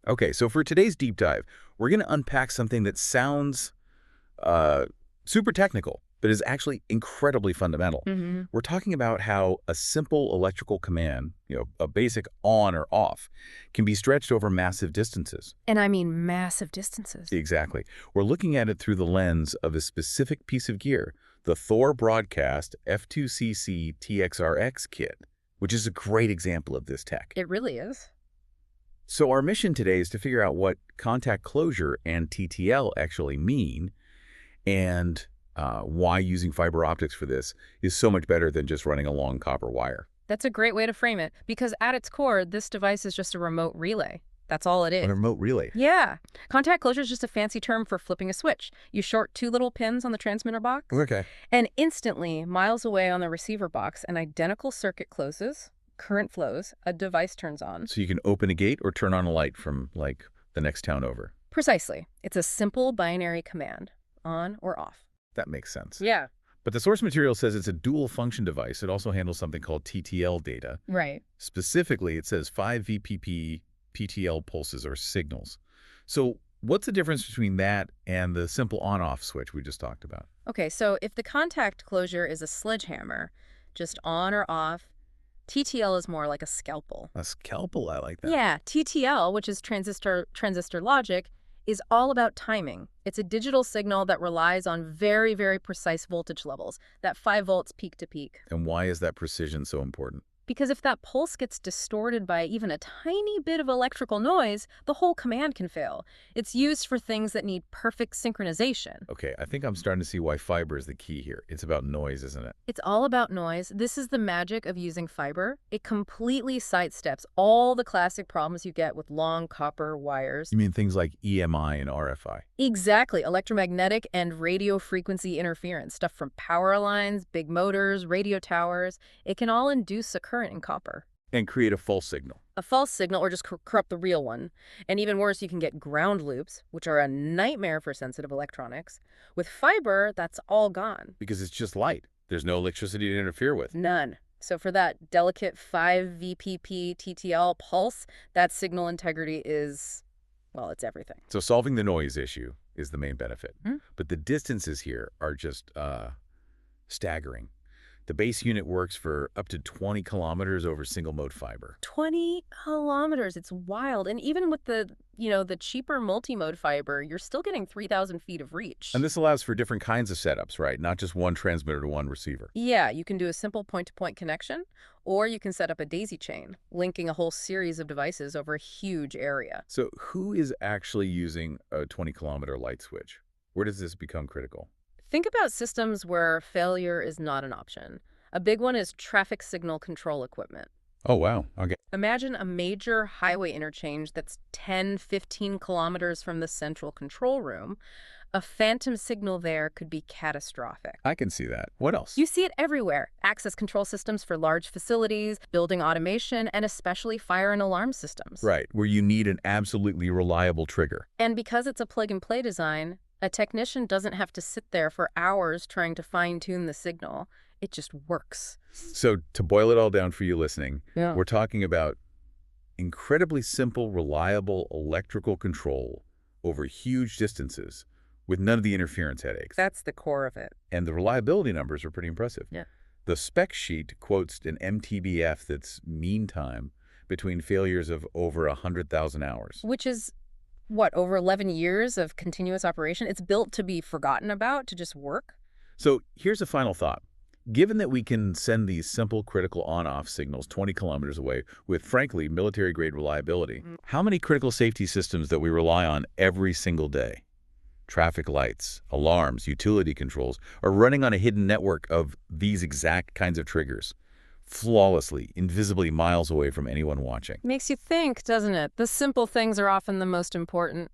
Okay, so for today's deep dive, we're going to unpack something that sounds super technical, but is actually incredibly fundamental. We're talking about how a simple electrical command, a basic on or off, can be stretched over massive distances. And I mean massive distances. Exactly. We're looking at it through the lens of a specific piece of gear, the Thor Broadcast F-2CC TxRx kit, which is a great example of this tech. It really is. So our mission today is to figure out what contact closure and TTL actually mean, and why using fiber optics for this is so much better than just running a long copper wire. That's a great way to frame it, because at its core, this device is just a remote relay. That's all it is. A remote relay? Yeah. Contact closure is just a fancy term for flipping a switch. You short two little pins on the transmitter box, Okay. and instantly, miles away on the receiver box, an identical circuit closes, current flows, a device turns on. So you can open a gate or turn on a light from, like, the next town over. Precisely. It's a simple binary command, on or off. That makes sense. Yeah. But the source material says it's a dual function device. It also handles something called TTL data. Right. Specifically, it says 5 VPP TTL pulses or signals. So what's the difference between that and the simple on-off switch we just talked about? Okay, so if the contact closure is a sledgehammer, just on or off, TTL is more like a scalpel. A scalpel, I like that. Yeah, TTL, which is transistor logic, is all about timing. It's a digital signal that relies on very, very precise voltage levels, that 5 volts peak to peak. And why is that precision so important? Because if that pulse gets distorted by even a tiny bit of electrical noise, the whole command can fail. It's used for things that need perfect synchronization. Okay, I think I'm starting to see why fiber is the key here. It's about noise, isn't it? It's all about noise. This is the magic of using fiber. It completely sidesteps all the classic problems you get with long copper wires. You mean things like EMI and RFI? Exactly. Electromagnetic and radio frequency interference, stuff from power lines, big motors, radio towers. It can all induce a current in copper. And create a false signal. A false signal, or just corrupt the real one. And even worse, you can get ground loops, which are a nightmare for sensitive electronics. With fiber, that's all gone. Because it's just light. There's no electricity to interfere with. None. So for that delicate 5 VPP TTL pulse, that signal integrity is, well, it's everything. So solving the noise issue is the main benefit. Hmm? But the distances here are just staggering. The base unit works for up to 20 kilometers over single-mode fiber. 20 kilometers. It's wild. And even with the cheaper multi-mode fiber, you're still getting 3,000 feet of reach. And this allows for different kinds of setups, right? Not just one transmitter to one receiver. Yeah, you can do a simple point-to-point connection, or you can set up a daisy chain, linking a whole series of devices over a huge area. So who is actually using a 20-kilometer light switch? Where does this become critical? Think about systems where failure is not an option. A big one is traffic signal control equipment. Oh, wow. Okay. Imagine a major highway interchange that's 10, 15 kilometers from the central control room. A phantom signal there could be catastrophic. I can see that. What else? You see it everywhere. Access control systems for large facilities, building automation, and especially fire and alarm systems. Right, where you need an absolutely reliable trigger. And because it's a plug-and-play design, a technician doesn't have to sit there for hours trying to fine-tune the signal. It just works. So to boil it all down for you listening, Yeah. we're talking about incredibly simple, reliable electrical control over huge distances with none of the interference headaches. That's the core of it. And the reliability numbers are pretty impressive. Yeah. The spec sheet quotes an MTBF that's mean time between failures of over 100,000 hours. Which is, what, over 11 years of continuous operation? It's built to be forgotten about, to just work. So here's a final thought. Given that we can send these simple critical on-off signals 20 kilometers away with, frankly, military-grade reliability, how many critical safety systems that we rely on every single day, traffic lights, alarms, utility controls, are running on a hidden network of these exact kinds of triggers, flawlessly, invisibly miles away from anyone watching? Makes you think, doesn't it? The simple things are often the most important.